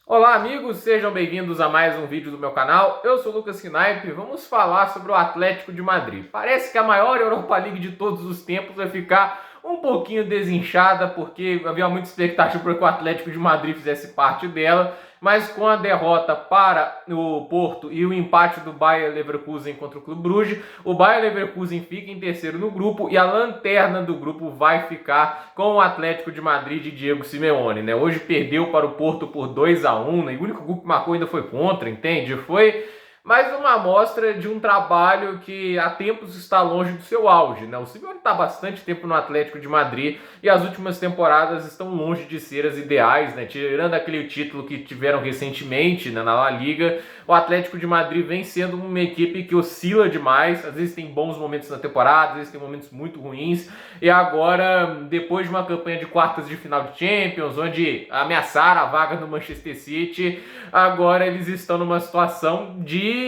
Olá amigos, sejam bem-vindos a mais um vídeo do meu canal. Eu sou o Lucas Knaip e vamos falar sobre o Atlético de Madrid. Parece que a maior Europa League de todos os tempos vai ficar um pouquinho desinchada porque havia muita expectativa para que o Atlético de Madrid fizesse parte dela, mas com a derrota para o Porto e o empate do Bayer Leverkusen contra o Clube Bruges, o Bayer Leverkusen fica em terceiro no grupo e a lanterna do grupo vai ficar com o Atlético de Madrid de Diego Simeone, né? Hoje perdeu para o Porto por 2-1, né? E o único gol que marcou ainda foi contra, entende? Foi mais uma amostra de um trabalho que há tempos está longe do seu auge, né? O Simeone está há bastante tempo no Atlético de Madrid e as últimas temporadas estão longe de ser as ideais, né? Tirando aquele título que tiveram recentemente, né, na La Liga, o Atlético de Madrid vem sendo uma equipe que oscila demais, às vezes tem bons momentos na temporada, às vezes tem momentos muito ruins, e agora, depois de uma campanha de quartas de final de Champions, onde ameaçaram a vaga no Manchester City, agora eles estão numa situação de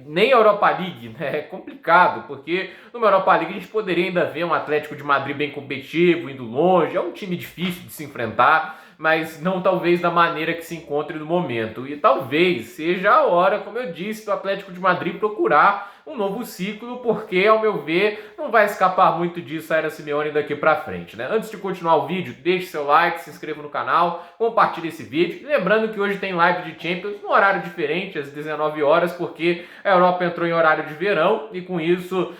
nem Europa League, né? É complicado, porque numa Europa League a gente poderia ainda ver um Atlético de Madrid bem competitivo, indo longe, é um time difícil de se enfrentar, mas não talvez da maneira que se encontre no momento. E talvez seja a hora, como eu disse, do Atlético de Madrid procurar um novo ciclo, porque, ao meu ver, não vai escapar muito disso a Era Simeone daqui pra frente, né? Antes de continuar o vídeo, deixe seu like, se inscreva no canal, compartilhe esse vídeo. E lembrando que hoje tem live de Champions no horário diferente, às 19 horas, porque a Europa entrou em horário de verão e com isso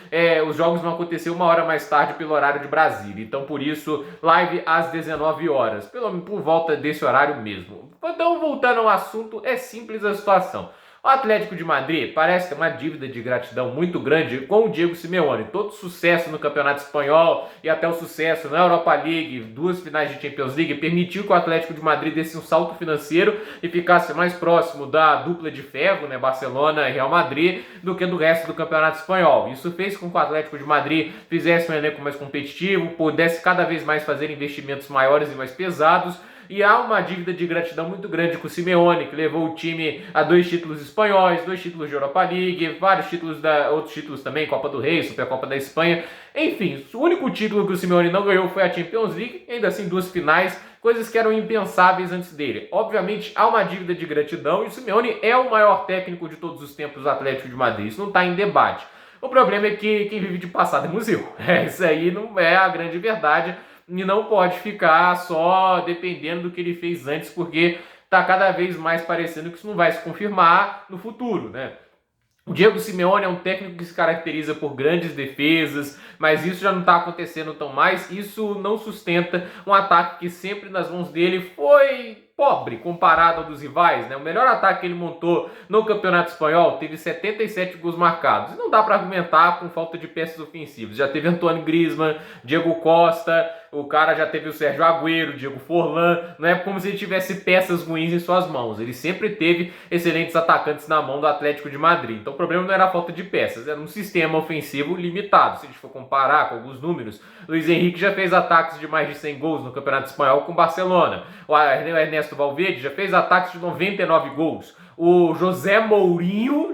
os jogos vão acontecer uma hora mais tarde pelo horário de Brasília. Então, por isso, live às 19 horas, por volta desse horário mesmo. Então, voltando ao assunto, é simples a situação. O Atlético de Madrid parece ter uma dívida de gratidão muito grande com o Diego Simeone. Todo o sucesso no Campeonato Espanhol e até o sucesso na Europa League, 2 finais de Champions League, permitiu que o Atlético de Madrid desse um salto financeiro e ficasse mais próximo da dupla de ferro, né, Barcelona e Real Madrid, do que do resto do Campeonato Espanhol. Isso fez com que o Atlético de Madrid fizesse um elenco mais competitivo, pudesse cada vez mais fazer investimentos maiores e mais pesados. E há uma dívida de gratidão muito grande com o Simeone, que levou o time a 2 títulos espanhóis, 2 títulos de Europa League, vários títulos outros títulos também, Copa do Rei, Supercopa da Espanha. Enfim, o único título que o Simeone não ganhou foi a Champions League, ainda assim 2 finais, coisas que eram impensáveis antes dele. Obviamente há uma dívida de gratidão e o Simeone é o maior técnico de todos os tempos do Atlético de Madrid, isso não está em debate. O problema é que quem vive de passado é museu. Isso aí não é a grande verdade e não pode ficar só dependendo do que ele fez antes, porque está cada vez mais parecendo que isso não vai se confirmar no futuro, né? O Diego Simeone é um técnico que se caracteriza por grandes defesas, mas isso já não está acontecendo tão mais. Isso não sustenta um ataque que sempre nas mãos dele foi pobre comparado ao dos rivais, né? O melhor ataque que ele montou no Campeonato Espanhol teve 77 gols marcados. E não dá para argumentar com falta de peças ofensivas. Já teve Antoine Griezmann, Diego Costa, o cara já teve o Sérgio Agüero, Diego Forlan. Não é como se ele tivesse peças ruins em suas mãos. Ele sempre teve excelentes atacantes na mão do Atlético de Madrid. Então o problema não era a falta de peças, era um sistema ofensivo limitado. Se a gente for comparar com alguns números, Luiz Henrique já fez ataques de mais de 100 gols no Campeonato Espanhol com o Barcelona. O Ernesto Valverde já fez ataques de 99 gols. O José Mourinho,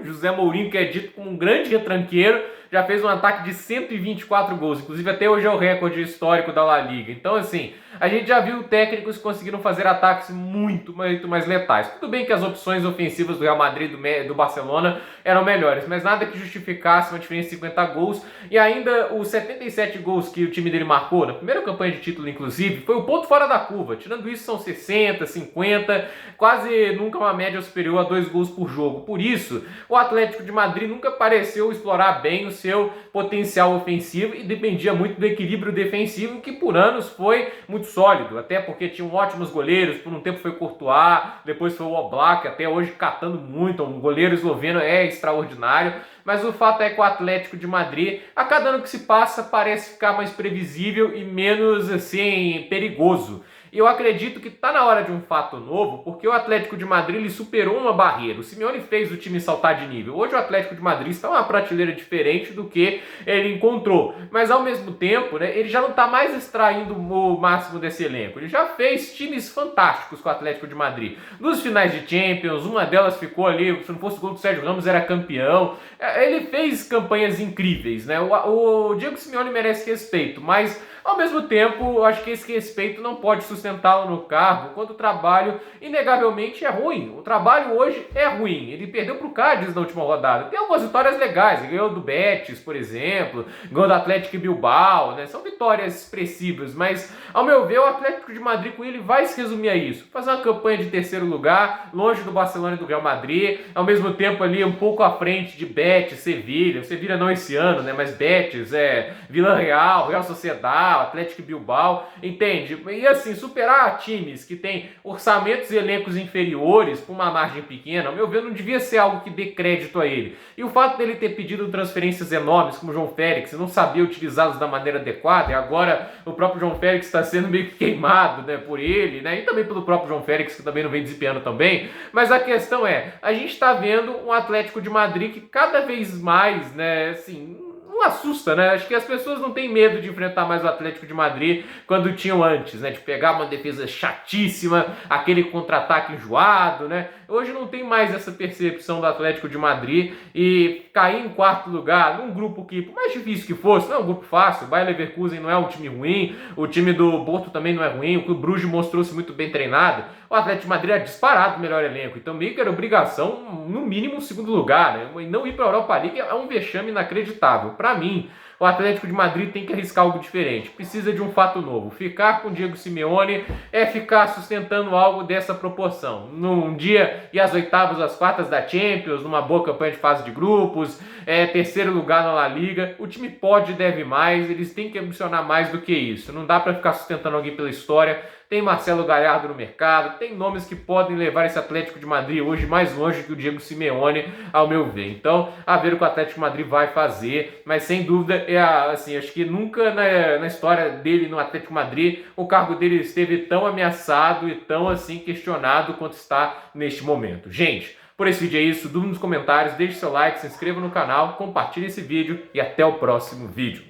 que é dito como um grande retranqueiro, já fez um ataque de 124 gols. Inclusive até hoje é o recorde histórico da La Liga. Então assim, a gente já viu técnicos que conseguiram fazer ataques muito mais letais. Tudo bem que as opções ofensivas do Real Madrid e do Barcelona eram melhores, mas nada que justificasse uma diferença de 50 gols. E ainda os 77 gols que o time dele marcou, na primeira campanha de título inclusive, foi o ponto fora da curva. Tirando isso são 60, 50, quase nunca uma média superior a 2 gols por jogo. Por isso, o Atlético de Madrid nunca pareceu explorar bem o seu potencial ofensivo e dependia muito do equilíbrio defensivo, que por anos foi muito sólido, até porque tinham ótimos goleiros. Por um tempo foi Courtois, depois foi o Oblak, até hoje catando muito. Um goleiro esloveno é extraordinário, mas o fato é que o Atlético de Madrid, a cada ano que se passa, parece ficar mais previsível e menos assim perigoso. E eu acredito que está na hora de um fato novo, porque o Atlético de Madrid ele superou uma barreira. O Simeone fez o time saltar de nível. Hoje o Atlético de Madrid está uma prateleira diferente do que ele encontrou. Mas ao mesmo tempo, né, ele já não está mais extraindo o máximo desse elenco. Ele já fez times fantásticos com o Atlético de Madrid. Nos finais de Champions, uma delas ficou ali, se não fosse o gol do Sérgio Ramos, era campeão. Ele fez campanhas incríveis, né? O Diego Simeone merece respeito, mas Ao mesmo tempo, eu acho que esse respeito não pode sustentá-lo no cargo quando o trabalho, inegavelmente, é ruim. O trabalho hoje é ruim. Ele perdeu para o Cádiz na última rodada. Tem algumas vitórias legais. Ele ganhou do Betis, por exemplo, ganhou do Atlético Bilbao, né? São vitórias expressivas, mas, ao meu ver, o Atlético de Madrid com ele vai se resumir a isso. Fazer uma campanha de terceiro lugar, longe do Barcelona e do Real Madrid, ao mesmo tempo ali um pouco à frente de Betis, Sevilha. O Sevilha não esse ano, né? Mas Betis, Villarreal, Real Sociedad, Atlético Bilbao, entende? E assim, superar times que têm orçamentos e elencos inferiores por uma margem pequena, ao meu ver, não devia ser algo que dê crédito a ele. E o fato dele ter pedido transferências enormes, como o João Félix, e não sabia utilizá-los da maneira adequada, e agora o próprio João Félix está sendo meio que queimado, né, por ele, né, e também pelo próprio João Félix, que também não vem desempenhando tão bem. Mas a questão é, a gente está vendo um Atlético de Madrid que cada vez mais, né, assim, não assusta, né? Acho que as pessoas não têm medo de enfrentar mais o Atlético de Madrid quando tinham antes, né? De pegar uma defesa chatíssima, aquele contra-ataque enjoado, né? Hoje não tem mais essa percepção do Atlético de Madrid e cair em quarto lugar num grupo que, por mais difícil que fosse, não é um grupo fácil, o Bayer Leverkusen não é um time ruim, o time do Porto também não é ruim, o Clube Bruges mostrou-se muito bem treinado, o Atlético de Madrid é disparado o melhor elenco, então meio que era obrigação, no mínimo, um segundo lugar, né? E não ir para a Europa League é um vexame inacreditável. Para mim, o Atlético de Madrid tem que arriscar algo diferente. Precisa de um fato novo. Ficar com o Diego Simeone é ficar sustentando algo dessa proporção. Num dia e às oitavas, às quartas da Champions, numa boa campanha de fase de grupos, terceiro lugar na La Liga. O time pode e deve mais, eles têm que ambicionar mais do que isso. Não dá para ficar sustentando alguém pela história. Tem Marcelo Gallardo no mercado, tem nomes que podem levar esse Atlético de Madrid hoje mais longe que o Diego Simeone, ao meu ver. Então, a ver o que o Atlético de Madrid vai fazer, mas sem dúvida, assim, acho que nunca na história dele no Atlético de Madrid, o cargo dele esteve tão ameaçado e tão assim questionado quanto está neste momento. Gente, por esse vídeo é isso, dúvida nos comentários, deixe seu like, se inscreva no canal, compartilhe esse vídeo e até o próximo vídeo.